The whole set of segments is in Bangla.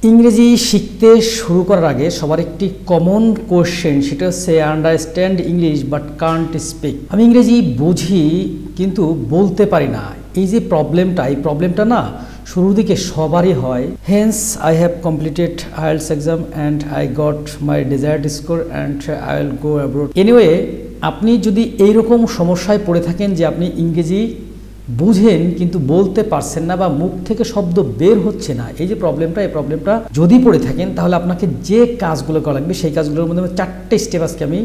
ইংরেজি শিখতে শুরু করার আগে সবার একটি কমন কোশ্চেন, সেটা হচ্ছে understand English but can't speak. আমি ইংরেজি বুঝি কিন্তু বলতে পারি না। এই যে প্রবলেমটা না শুরুর দিকে সবারই হয়। Haynes I have completed IELTS exam and I got my desired score and I will go abroad. Anyway, আপনি যদি এইরকম সমস্যায় পড়ে থাকেন যে আপনি ইংরেজি বুঝেন কিন্তু বলতে পারছেন না বা মুখ থেকে শব্দ বের হচ্ছে না, এই প্রবলেমটা যদি পড়ে থাকেন, তাহলে আপনাকে যে কাজগুলো করা লাগবে সেই কাজগুলোর মধ্যে 4টে স্টেপ আজকে আমি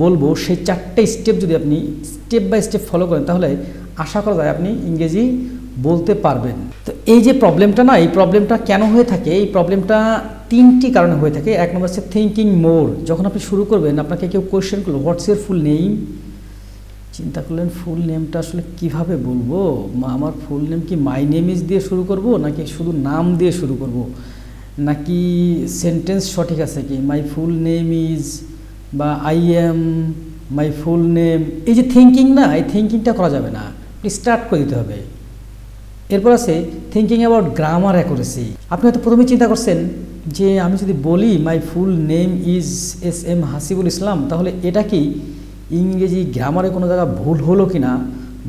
বলবো। সেই 4টে স্টেপ যদি আপনি স্টেপ বাই স্টেপ ফলো করেন, তাহলে আশা করা যায় আপনি ইংরেজি বলতে পারবেন। তো এই যে প্রবলেমটা কেন হয়ে থাকে? এই প্রবলেমটা 3টি কারণে হয়ে থাকে। এক নম্বর হচ্ছে থিঙ্কিং মোর। যখন আপনি শুরু করবেন, আপনাকে কেউ কোয়েশ্চেন করলো হোয়াটস ইউর ফুল নেম, চিন্তা করলেন ফুল নেমটা আসলে কিভাবে বলবো, আমার ফুল নেম কি মাই নেম ইজ দিয়ে শুরু করব, নাকি শুধু নাম দিয়ে শুরু করব, নাকি সেন্টেন্স সঠিক আছে কি মাই ফুল নেম ইজ বা I M my full name. এই যে থিঙ্কিং না, এই থিঙ্কিংটা করা যাবে না, আপনি স্টার্ট করে দিতে হবে। এরপর আছে থিঙ্কিং অ্যাবাউট গ্রামার অ্যাকুরেসি। আপনি হয়তো প্রথমে চিন্তা করছেন যে আমি যদি বলি my full name is SM Hasibul Islam, তাহলে এটা কি ইংরেজি গ্রামারে কোনো জায়গা ভুল হলো কিনা,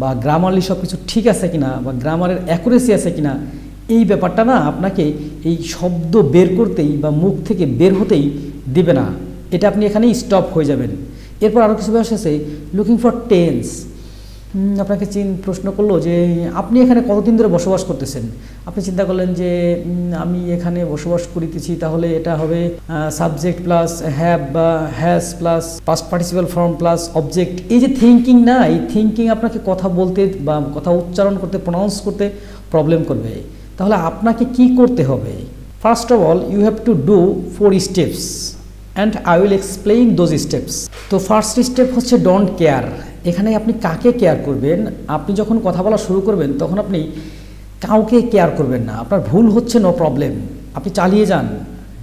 বা গ্রামারলি সব কিছু ঠিক আছে কিনা, বা গ্রামারের অ্যাকুরেসি আছে কিনা, এই ব্যাপারটা না আপনাকে এই শব্দ বের করতেই বা মুখ থেকে বের হতেই দেবে না। এটা আপনি এখানেই স্টপ হয়ে যাবেন। এরপর আরও কিছু বিষয় আছে লুকিং ফর টেন্স। আপনাকে প্রশ্ন করলো যে আপনি এখানে কতদিন ধরে বসবাস করতেছেন। আপনি চিন্তা করলেন যে আমি এখানে বসবাস করিতেছি, তাহলে এটা হবে সাবজেক্ট প্লাস হ্যাভ বা has plus past participle form plus object. এই যে থিঙ্কিং না, এই থিঙ্কিং আপনাকে কথা বলতে বা কথা উচ্চারণ করতে, প্রনাউন্স করতে প্রবলেম করবে। তাহলে আপনাকে কি করতে হবে? First of all you have to do 4 steps and I will explain those steps. তো ফার্স্ট স্টেপ হচ্ছে ডোন্ট কেয়ার। এখানে আপনি কাকে কেয়ার করবেন? আপনি যখন কথা বলা শুরু করবেন, তখন আপনি কাউকে কেয়ার করবেন না। আপনার ভুল হচ্ছে, নো প্রবলেম, আপনি চালিয়ে যান।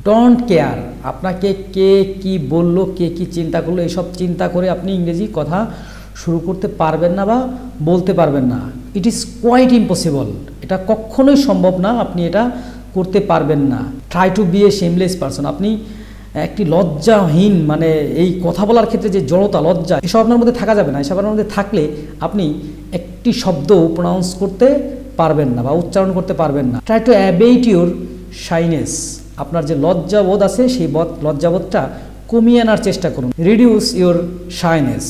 Don't care. আপনাকে কে কি বললো, কে কি চিন্তা করলো, এসব চিন্তা করে আপনি ইংরেজি কথা শুরু করতে পারবেন না বা বলতে পারবেন না। It is quite impossible. এটা কখনোই সম্ভব না, আপনি এটা করতে পারবেন না। Try to be a shameless person. আপনি একটি লজ্জাহীন, মানে এই কথা বলার ক্ষেত্রে যে জড়তা, লজ্জা, এসব আপনার মধ্যে থাকা যাবে না। এসব আপনার মধ্যে থাকলে আপনি একটি শব্দ প্রনাউন্স করতে পারবেন না বা উচ্চারণ করতে পারবেন না। Try to abate your shyness. আপনার যে লজ্জাবোধ আছে, সেই লজ্জাবোধটা কমিয়ে আনার চেষ্টা করুন। Reduce your shyness.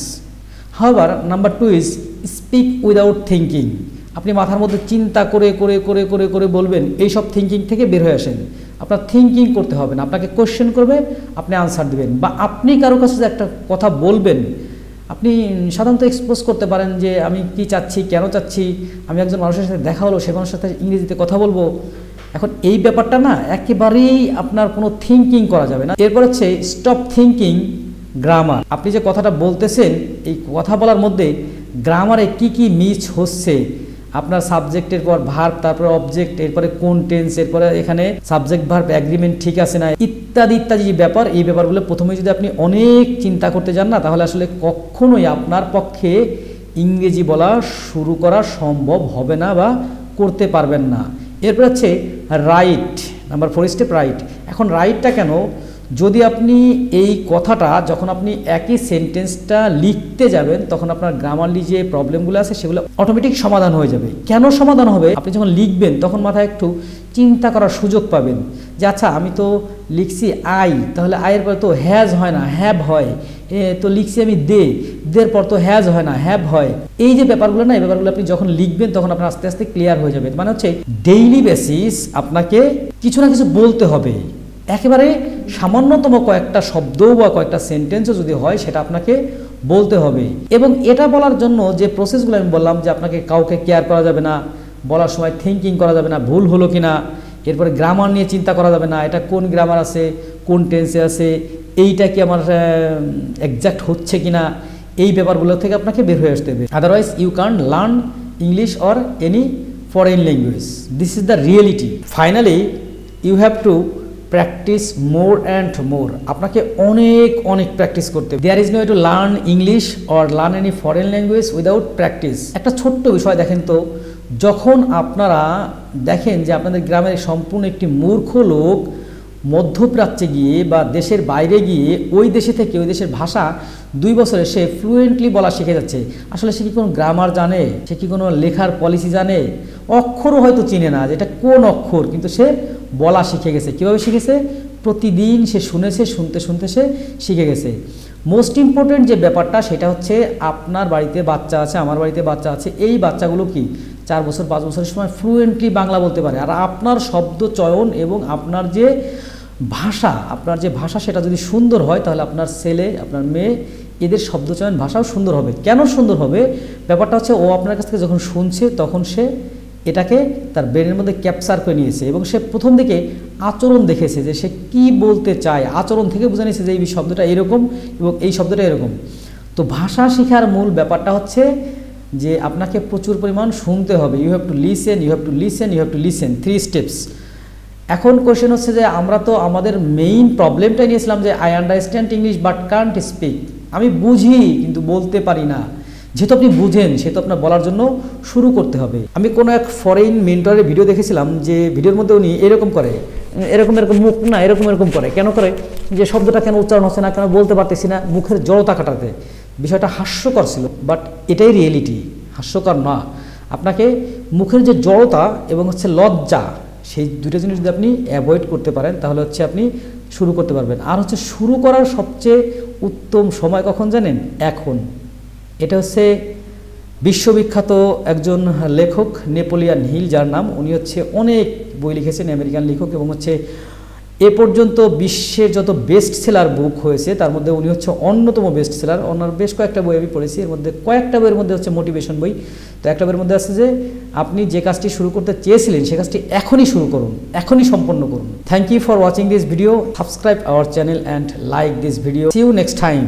However number 2 is speak without thinking. আপনি মাথার মধ্যে চিন্তা করে করে করে করে করে বলবেন, এইসব থিঙ্কিং থেকে বের হয়ে আসেন। আপনার থিঙ্কিং করতে হবে না। আপনাকে কোশ্চেন করবে, আপনি আনসার দেবেন, বা আপনি কারো কাছে যে একটা কথা বলবেন, আপনি সাধারণত এক্সপোজ করতে পারেন যে আমি কি চাচ্ছি, কেন চাচ্ছি, আমি একজন মানুষের সাথে দেখা হলো, সে মানুষের সাথে ইংরেজিতে কথা বলবো। এখন এই ব্যাপারটা না একেবারেই আপনার কোনো থিঙ্কিং করা যাবে না। এরপর হচ্ছে স্টপ থিঙ্কিং গ্রামার। আপনি যে কথাটা বলতেছেন, এই কথা বলার মধ্যে গ্রামারে কি কি মিস হচ্ছে, আপনার সাবজেক্টের পর ভার্ব, তারপরে অবজেক্ট, এরপরে কোন টেন্স, এরপরে এখানে সাবজেক্ট ভার্ব এগ্রিমেন্ট ঠিক আছে না, ইত্যাদি ইত্যাদি যে ব্যাপার, এই ব্যাপারগুলো প্রথমে যদি আপনি অনেক চিন্তা করতে যান না, তাহলে আসলে কখনোই আপনার পক্ষে ইংরেজি বলা শুরু করা সম্ভব হবে না বা করতে পারবেন না। এরপর হচ্ছে রাইট। Number 4 step right. এখন রাইটটা কেন? যদি আপনি এই কথাটা যখন আপনি একই সেন্টেন্সটা লিখতে যাবেন, তখন আপনার গ্রামারলি যে প্রবলেমগুলো আছে সেগুলো অটোমেটিক সমাধান হয়ে যাবে। কেন সমাধান হবে? আপনি যখন লিখবেন তখন মাথায় একটু চিন্তা করার সুযোগ পাবেন যে আচ্ছা আমি তো লিখছি আই, তাহলে আয়ের পর তো হ্যাজ হয় না, হ্যাভ হয়। তো লিখছি আমি দের পর তো হ্যাজ হয় না, হ্যাভ হয়। এই যে ব্যাপারগুলো না, এই ব্যাপারগুলো আপনি যখন লিখবেন তখন আপনার আস্তে আস্তে ক্লিয়ার হয়ে যাবে। মানে হচ্ছে ডেইলি বেসিস আপনাকে কিছু না কিছু বলতে হবে। একেবারে সামান্যতম কয়েকটা শব্দ বা কয়েকটা সেন্টেন্সও যদি হয়, সেটা আপনাকে বলতে হবে। এবং এটা বলার জন্য যে প্রসেসগুলো আমি বললাম, যে আপনাকে কাউকে কেয়ার করা যাবে না, বলার সময় থিঙ্কিং করা যাবে না, ভুল হলো কিনা, এরপরে গ্রামার নিয়ে চিন্তা করা যাবে না, এটা কোন গ্রামার আছে, কোন টেন্সে আছে, এইটা কি আমার এক্সাক্ট হচ্ছে কিনা, এই ব্যাপারগুলো থেকে আপনাকে বের হয়ে আসতে হবে। Otherwise you can learn English or any foreign language. This is the reality. Finally you have to practise more and more. আপনাকে অনেক অনেক প্র্যাকটিস করতে হবে। There is no way to learn English or learn any foreign language without practice. একটা ছোট্ট বিষয় দেখেন তো, যখন আপনারা দেখেন যে আপনাদের গ্রামের সম্পূর্ণ একটি মূর্খ লোক মধ্যপ্রাচ্যে গিয়ে বা দেশের বাইরে গিয়ে ওই দেশে থেকে ওই দেশের ভাষা 2 বছরে সে ফ্লুয়েন্টলি বলা শিখে যাচ্ছে। আসলে সে কি কোনো গ্রামার জানে, সে কি কোনো লেখার পলিসি জানে, অক্ষরও হয়তো চিনে না যে এটা কোন অক্ষর, কিন্তু সে বলা শিখে গেছে। কীভাবে শিখেছে? প্রতিদিন সে শুনেছে, শুনতে শুনতে সে শিখে গেছে। মোস্ট ইম্পর্টেন্ট যে ব্যাপারটা সেটা হচ্ছে আপনার বাড়িতে বাচ্চা আছে, আমার বাড়িতে বাচ্চা আছে, এই বাচ্চাগুলো কি 4 বছর 5 বছরের সময় ফ্লুয়েন্টলি বাংলা বলতে পারে। আর আপনার শব্দ চয়ন এবং আপনার যে ভাষা সেটা যদি সুন্দর হয় তাহলে আপনার ছেলে, আপনার মেয়ে, এদের শব্দচয়ন ভাষাও সুন্দর হবে। কেন সুন্দর হবে? ব্যাপারটা হচ্ছে ও আপনার কাছ থেকে যখন শুনছে তখন সে এটাকে তার ব্রেনের মধ্যে ক্যাপচার করে নিয়েছে এবং সে প্রথম দিকে আচরণ দেখেছে যে সে কি বলতে চায়, আচরণ থেকে বুঝে নিয়েছে যে এই শব্দটা এরকম এবং এই শব্দটা এরকম। তো ভাষা শেখার মূল ব্যাপারটা হচ্ছে যে আপনাকে প্রচুর পরিমাণ শুনতে হবে। You have to listen, you have to listen, you have to listen, 3 steps. এখন কোয়েশ্চেন হচ্ছে যে আমরা তো আমাদের মেইন প্রবলেমটাই নিয়েছিলাম যে I understand English but can't speak. আমি বুঝি কিন্তু বলতে পারি না। যেহেতু আপনি বুঝেন সেহেতু আপনার বলার জন্য শুরু করতে হবে। আমি কোনো এক ফরেন মেন্টরের ভিডিও দেখেছিলাম যে ভিডিওর মধ্যে উনি এরকম করে, এরকম মুখ না এরকম করে। কেন করে? যে শব্দটা কেন উচ্চারণ হচ্ছে না, কেন বলতে পারতেছি না, মুখের জড়তা কাটাতে। বিষয়টা হাস্যকর ছিল, বাট এটাই রিয়েলিটি, হাস্যকর না। আপনাকে মুখের যে জড়তা এবং হচ্ছে লজ্জা, সেই দুটো জিনিস যদি আপনি অ্যাভয়েড করতে পারেন তাহলে হচ্ছে আপনি শুরু করতে পারবেন। আর হচ্ছে শুরু করার সবচেয়ে উত্তম সময় কখন জানেন? এখন। এটা হচ্ছে বিশ্ববিখ্যাত একজন লেখক নেপোলিয়ান হিল, যার নাম, উনি হচ্ছে অনেক বই লিখেছেন, আমেরিকান লেখক, এবং হচ্ছে এ পর্যন্ত বিশ্বের যত বেস্ট সেলার বুক হয়েছে তার মধ্যে উনি হচ্ছে অন্যতম বেস্ট সেলার। ওনার বেশ কয়েকটা বই আমি পড়েছি, এর মধ্যে কয়েকটা বইয়ের মধ্যে হচ্ছে মোটিভেশন বই। তো একটা বইয়ের মধ্যে আছে যে আপনি যে কাজটি শুরু করতে চেয়েছিলেন সে কাজটি এখনই শুরু করুন, এখনই সম্পন্ন করুন। Thank you for watching this video. Subscribe our channel and like this video. See you next time.